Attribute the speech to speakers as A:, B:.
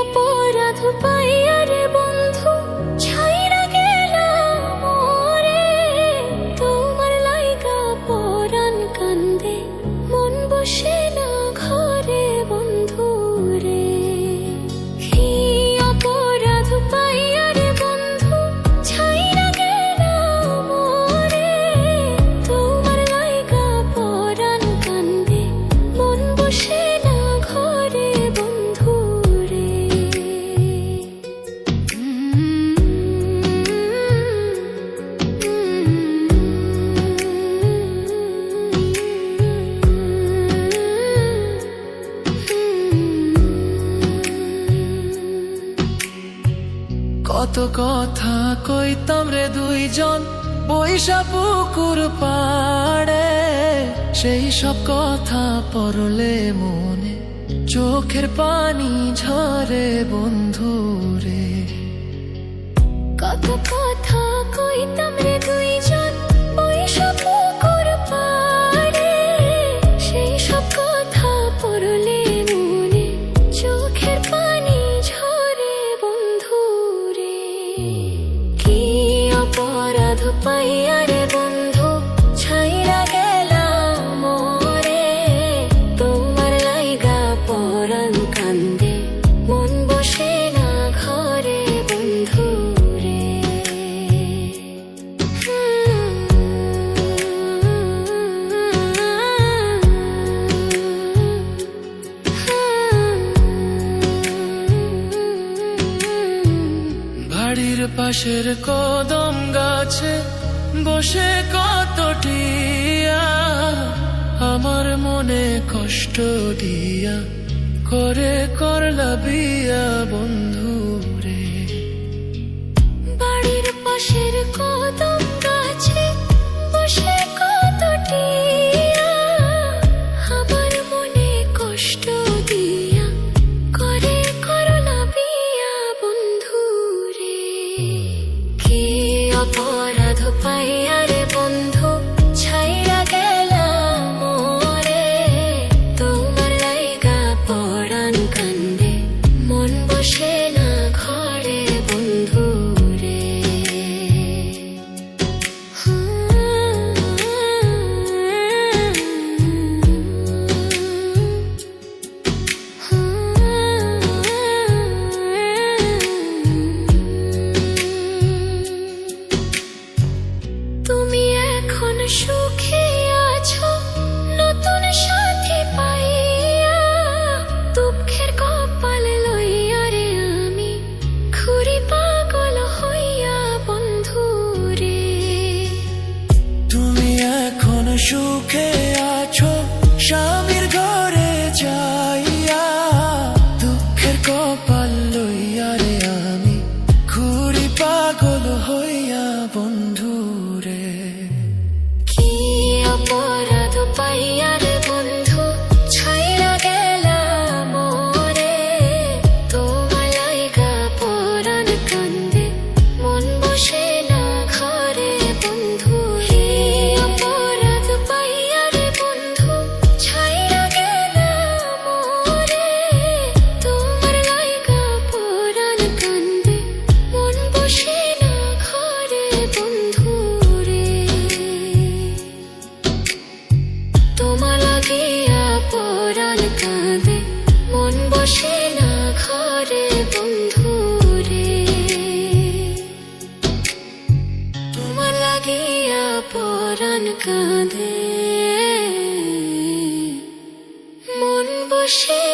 A: অপরাধ পাইয়া রে বন্ধু ছাইরা গেলাম মোরে, তোমার লাইগা পরাণ কান্দে মন বসে না ঘরে বন্ধু রে। কি অপরাধ পাইয়া রে বন্ধু ছাইরা গেলাম মোরে, তোমার লাইগা পরাণ কান্দে মন বসে না ঘরে বন্ধু রে।
B: কত কথা কইতাম রে দুইজন বৈশা পুকুর পাড়ে, সেই সব কথা পড়লে মনে চোখের পানি ঝরে বন্ধু রে।
A: কত কথা কইতাম রে দুইজন বৈশা পুকুর পাড়ে, সেই সব কথা পড়লে মনে চোখের পানি ঝরে বন্ধু রে। কি অপরাধ পাইয়া রে বন্ধু ছাইরা গেলাম মোরে, তোমার লাইগা পরাণ কান্দে মন বসে না ঘরে বন্ধু রে।
B: বাড়ির পাশের কদম গাছে বসে কত টিয়া, আমার মনে কষ্ট দিয়া করে করলা বিয়া বন্ধু রে।
A: বাড়ির পাশের কদম গাছে বসে কত টিয়া, আমার মনে কষ্ট দিয়া করে করলা বিয়া বন্ধু রে। কি অপরাধ পাইয়া রে বন্ধু ছাইরা গেলাম মোরে, তোমার লাইগা পরাণ কান্দে মন বসে না ঘরে বন্ধু রে। তুমি এখন সুখে আছো নতুন সাথী পাইয়া, দুঃখের কপাল লইয়া রে আমি ঘুরি পাগল হইয়া বন্ধু রে।
B: তুমি এখন সুখে আছো স্বামীর ঘরে যাইয়া, দুঃখের কপাল লইয়া রে আমি ঘুরি পাগল হইয়া বন্ধু রে।
A: কি অপরাধ পাইয়া রে বন্ধু ছাইরা গেলাম মোরে, তোমার লাইগা পরাণ কান্দে মন বসে না ঘরে বন্ধু রে। অপরাধ পাইয়া রে বন্ধু ছাইরা গেলাম মোরে, তোমার লাইগা পরাণ কান্দে মন বসে না ঘরে বন্ধু রে। তোমার লাগিয়া পরাণ কাঁদে মন বসে না ঘরে বন্ধু রে। তোমার লাগিয়া পরাণ কাঁদে মন বসে